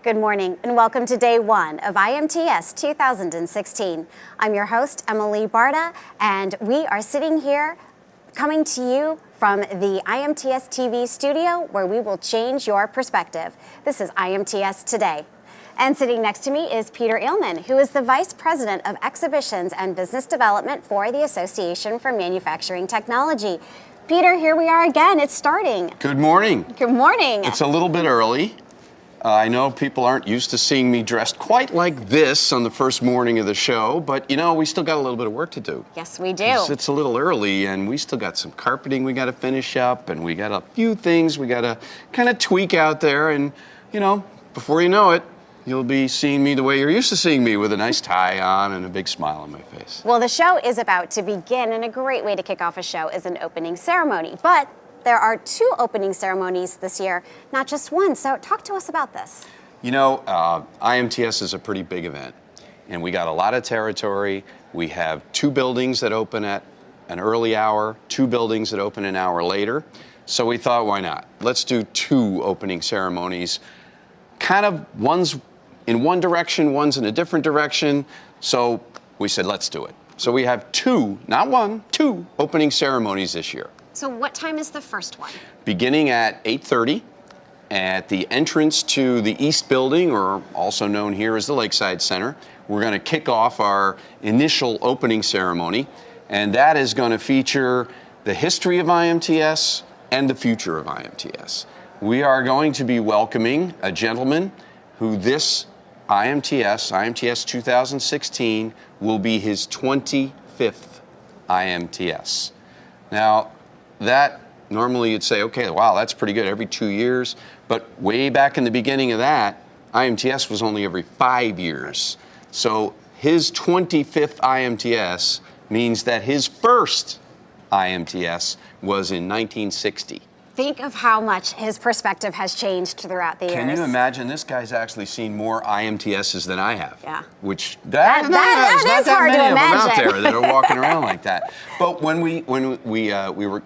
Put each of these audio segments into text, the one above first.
Good morning and welcome to day one of IMTS 2016. I'm your host, Emilie Barta, and we are sitting here coming to you from the IMTSTV studio where we will change your perspective. This is IMTS Today. And sitting next to me is Peter Eelman, who is the Vice President of Exhibitions and Business Development for the Association for Manufacturing Technology. Peter, here we are again. It's starting. Good morning. Good morning. It's a little bit early. I know people aren't used to seeing me dressed quite like this on the first morning of the show, but you know, we still got a little bit of work to do. Yes, we do. It's a little early, and we still got some carpeting we got to finish up, and we got a few things we got to kind of tweak out there, and you know, before you know it, you'll be seeing me the way you're used to seeing me, with a nice tie on and a big smile on my face. Well, the show is about to begin, and a great way to kick off a show is an opening ceremony, but there are two opening ceremonies this year, not just one. So talk to us about this. You know, IMTS is a pretty big event, and we got a lot of territory. We have two buildings that open at an early hour, two buildings that open an hour later. So we thought, why not? Let's do two opening ceremonies. Kind of one's in one direction, one's in a different direction. So we said, let's do it. So we have two, not one, two opening ceremonies this year. So what time is the first one? Beginning at 8:30 at the entrance to the East Building, or also known here as the Lakeside Center. We're going to kick off our initial opening ceremony, and that is going to feature the history of IMTS and the future of IMTS. We are going to be welcoming a gentleman who this IMTS 2016, will be his 25th IMTS. Now, that normally you'd say, okay, wow, that's pretty good, every 2 years. But way back in the beginning of that, IMTS was only every 5 years. So his 25th IMTS means that his first IMTS was in 1960. Think of how much his perspective has changed throughout the years. Can you imagine? This guy's actually seen more IMTSs than I have. Yeah. Which that there's not is that hard many to of them imagine. out there that are walking around like that. But when we were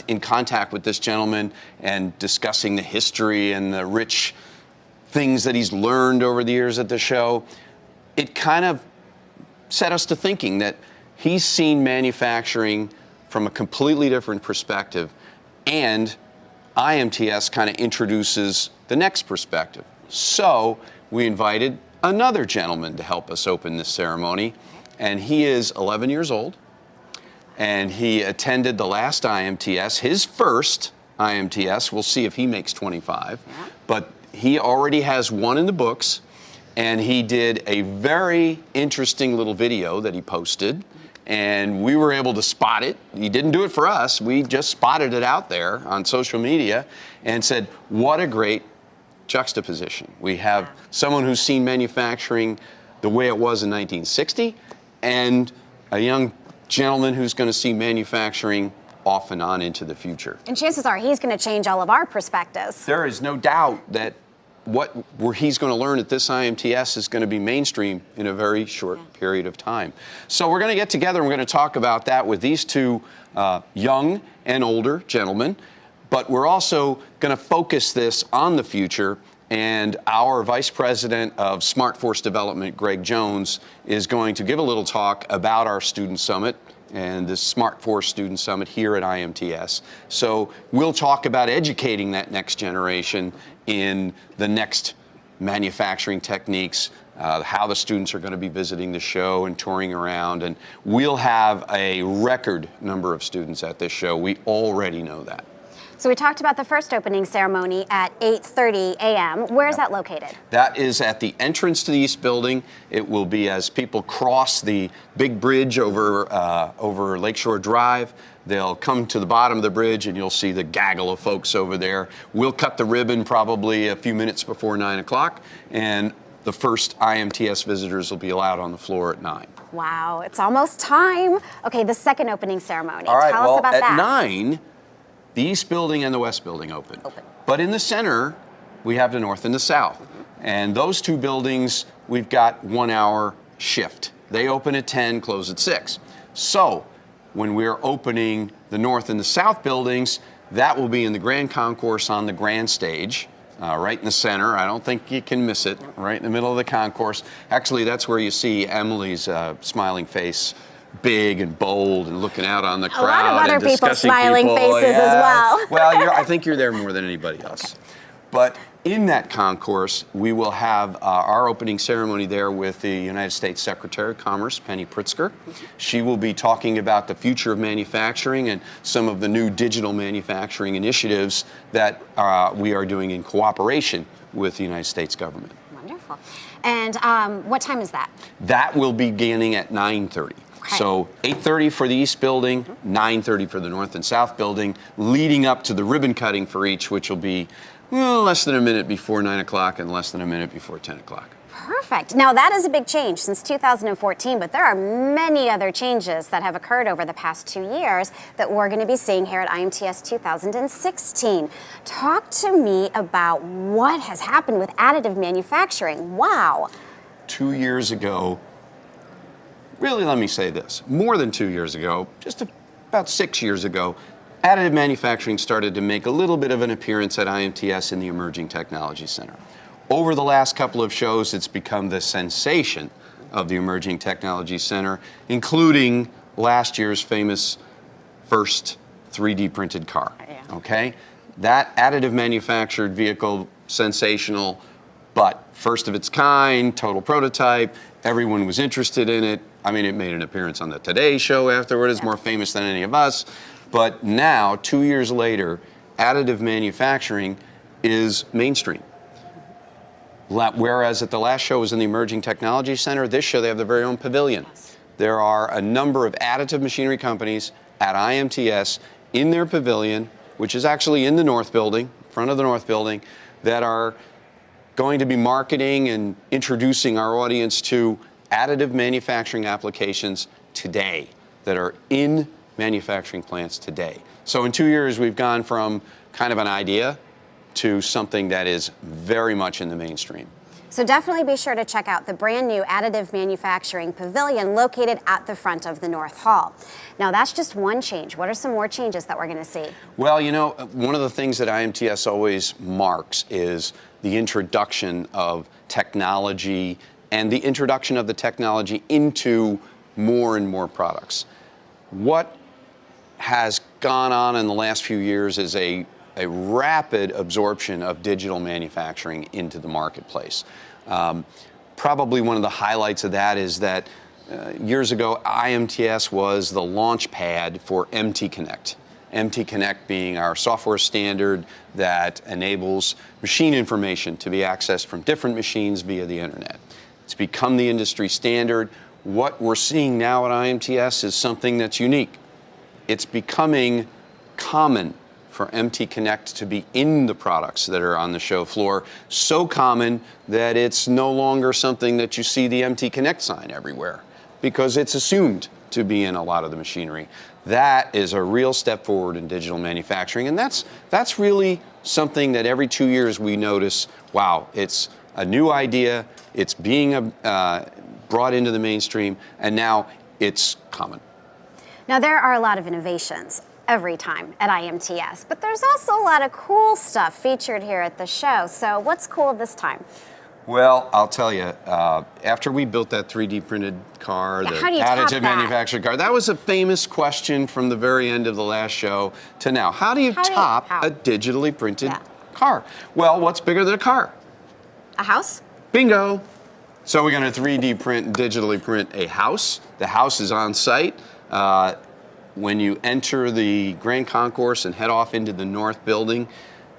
in contact with this gentleman and discussing the history and the rich things that he's learned over the years at the show, it kind of set us to thinking that he's seen manufacturing from a completely different perspective, and IMTS kind of introduces the next perspective. So we invited another gentleman to help us open this ceremony, and he is 11 years old, and he attended the last IMTS, his first IMTS. We'll see if he makes 25, but he already has one in the books, and he did a very interesting little video that he posted, and we were able to spot it. He didn't do it for us. We just spotted it out there on social media and said, what a great juxtaposition. We have someone who's seen manufacturing the way it was in 1960, and a young gentleman who's going to see manufacturing off and on into the future. And chances are he's going to change all of our perspectives. There is no doubt that what he's going to learn at this IMTS is going to be mainstream in a very short period of time. So we're going to get together and we're going to talk about that with these two young and older gentlemen, but we're also going to focus this on the future, and our Vice President of Smart Force Development, Greg Jones, is going to give a little talk about our Student Summit and the Smart Force Student Summit here at IMTS. So we'll talk about educating that next generation in the next manufacturing techniques, how the students are going to be visiting the show and touring around, and we'll have a record number of students at this show. We already know that. So we talked about the first opening ceremony at 8:30 a.m. Where is that located? That is at the entrance to the East Building. It will be as people cross the big bridge over Lakeshore Drive. They'll come to the bottom of the bridge and you'll see the gaggle of folks over there. We'll cut the ribbon probably a few minutes before 9 o'clock, and the first IMTS visitors will be allowed on the floor at 9. Wow, it's almost time. Okay, the second opening ceremony. All right, Tell us about at that. 9, the East Building and the West Building open. But in the center, we have the North and the South. And those two buildings, we've got 1 hour shift. They open at 10, close at 6. So when we're opening the North and the South buildings, that will be in the Grand Concourse on the Grand Stage. right in the center. I don't think you can miss it, right in the middle of the concourse. Actually, that's where you see Emilie's smiling face, big and bold and looking out on the crowd. A lot of other and people's discussing smiling people. faces as well. Well, I think you're there more than anybody else. But in that concourse, we will have our opening ceremony there with the United States Secretary of Commerce, Penny Pritzker. She will be talking about the future of manufacturing and some of the new digital manufacturing initiatives that we are doing in cooperation with the United States government. Wonderful. And what time is that? That will be beginning at 9:30. Okay. So 8:30 for the East Building, 9:30 for the North and South Building, leading up to the ribbon cutting for each, which will be less than a minute before 9 o'clock and less than a minute before 10 o'clock. Perfect. Now that is a big change since 2014, but there are many other changes that have occurred over the past 2 years that we're going to be seeing here at IMTS 2016. Talk to me about what has happened with additive manufacturing. Wow. 2 years ago, really let me say this, more than 2 years ago, just about 6 years ago, additive manufacturing started to make a little bit of an appearance at IMTS in the Emerging Technology Center. Over the last couple of shows, it's become the sensation of the Emerging Technology Center, including last year's famous first 3D printed car. Yeah. Okay? That additive manufactured vehicle, sensational, but first of its kind, total prototype, everyone was interested in it. I mean, it made an appearance on the Today Show afterward. It's more famous than any of us. But now, 2 years later, additive manufacturing is mainstream. Whereas at the last show was in the Emerging Technology Center, this show they have their very own pavilion. Yes. There are a number of additive machinery companies at IMTS in their pavilion, which is actually in the North Building, front of the North Building, that are going to be marketing and introducing our audience to additive manufacturing applications today that are in manufacturing plants today. So in 2 years, we've gone from kind of an idea to something that is very much in the mainstream. So definitely be sure to check out the brand new Additive Manufacturing Pavilion located at the front of the North Hall. Now that's just one change. What are some more changes that we're going to see? Well, one of the things that IMTS always marks is the introduction of technology and the introduction of the technology into more and more products. What has gone on in the last few years is a rapid absorption of digital manufacturing into the marketplace. Probably one of the highlights of that is that years ago, IMTS was the launch pad for MT Connect. MT Connect being our software standard that enables machine information to be accessed from different machines via the internet. It's become the industry standard. What we're seeing now at IMTS is something that's unique. It's becoming common for MT Connect to be in the products that are on the show floor, so common that it's no longer something that you see the MT Connect sign everywhere, because it's assumed to be in a lot of the machinery. That is a real step forward in digital manufacturing, and that's really something that every 2 years we notice, wow, it's a new idea, it's being brought into the mainstream, and now it's common. Now there are a lot of innovations every time at IMTS, but there's also a lot of cool stuff featured here at the show. So what's cool this time? Well, I'll tell you, after we built that 3D printed car, the additive manufactured car, that was a famous question from the very end of the last show to now. How do you top a digitally printed car? Well, what's bigger than a car? A house? Bingo. So we're going to 3D print and digitally print a house. The house is on site. When you enter the Grand Concourse and head off into the North Building,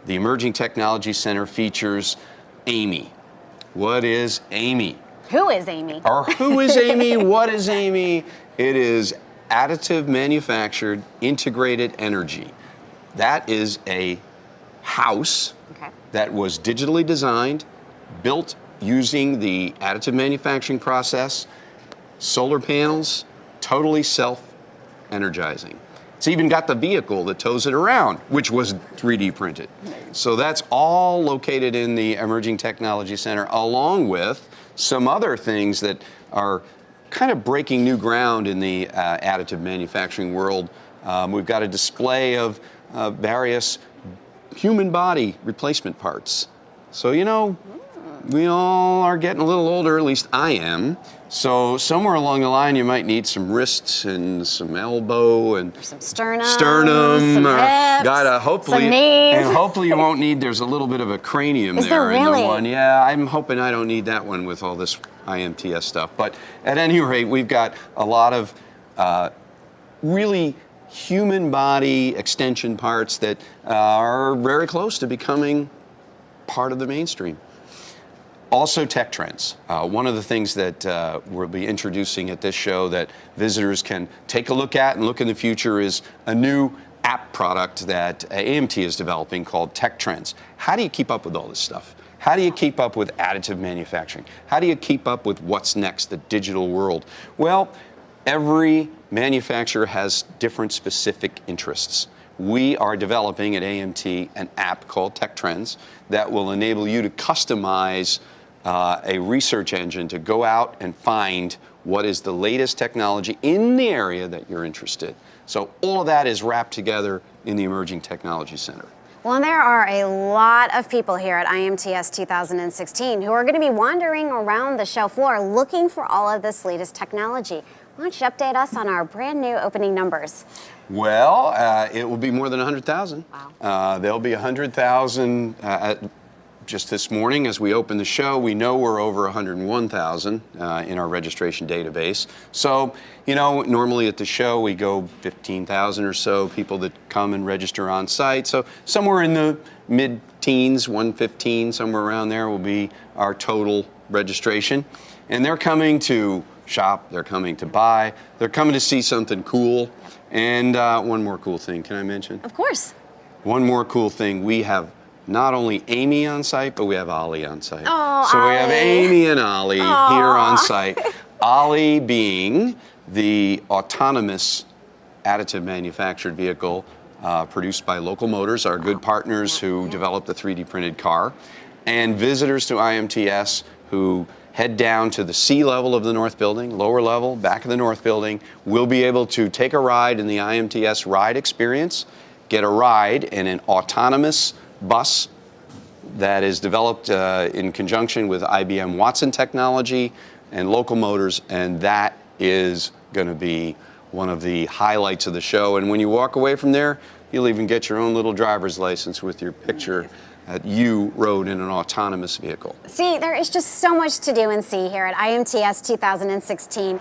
the Emerging Technology Center features Amy. What is Amy? Who is Amy? Or who is Amy? What is Amy? It is additive manufactured integrated energy. That is a house that was digitally designed, built using the additive manufacturing process, solar panels, totally self-energizing. It's even got the vehicle that tows it around, which was 3D printed. So that's all located in the Emerging Technology Center, along with some other things that are kind of breaking new ground in the additive manufacturing world. We've got a display of various human body replacement parts So, we all are getting a little older, at least I am. So somewhere along the line, you might need some wrists and some elbow and some sternum, some hips, hopefully, some knees. and hopefully you won't need. There's a little bit of a cranium Is there in really? the one. Yeah, I'm hoping I don't need that one with all this IMTS stuff. But at any rate, we've got a lot of really human body extension parts that are very close to becoming part of the mainstream. Also, tech trends. One of the things that we'll be introducing at this show that visitors can take a look at and look in the future is a new app product that AMT is developing called Tech Trends. How do you keep up with all this stuff? How do you keep up with additive manufacturing? How do you keep up with what's next, the digital world? Well, every manufacturer has different specific interests. We are developing at AMT an app called Tech Trends that will enable you to customize a research engine to go out and find what is the latest technology in the area that you're interested. So all of that is wrapped together in the Emerging Technology Center. Well, and there are a lot of people here at IMTS 2016 who are going to be wandering around the show floor looking for all of this latest technology. Why don't you update us on our brand new opening numbers? Well, it will be more than 100,000. Wow. There'll be 100,000 just this morning as we open the show. We know we're over 101,000 in our registration database. So, normally at the show we go 15,000 or so people that come and register on site. So somewhere in the mid-teens, 115, somewhere around there will be our total registration. And they're coming to shop, they're coming to buy, they're coming to see something cool. And one more cool thing, can I mention? Of course. One more cool thing, we have not only Amy on site, but we have Ollie on site. Oh, so Ollie. we have Amy and Ollie here on site. Ollie being the autonomous additive manufactured vehicle produced by Local Motors, our good partners who developed the 3D printed car, and visitors to IMTS who head down to the C level of the North Building, lower level, back of the North Building, will be able to take a ride in the IMTS ride experience, get a ride in an autonomous bus that is developed in conjunction with IBM Watson Technology and Local Motors, and that is going to be one of the highlights of the show. And when you walk away from there, you'll even get your own little driver's license with your picture that you rode in an autonomous vehicle. See, there is just so much to do and see here at IMTS 2016.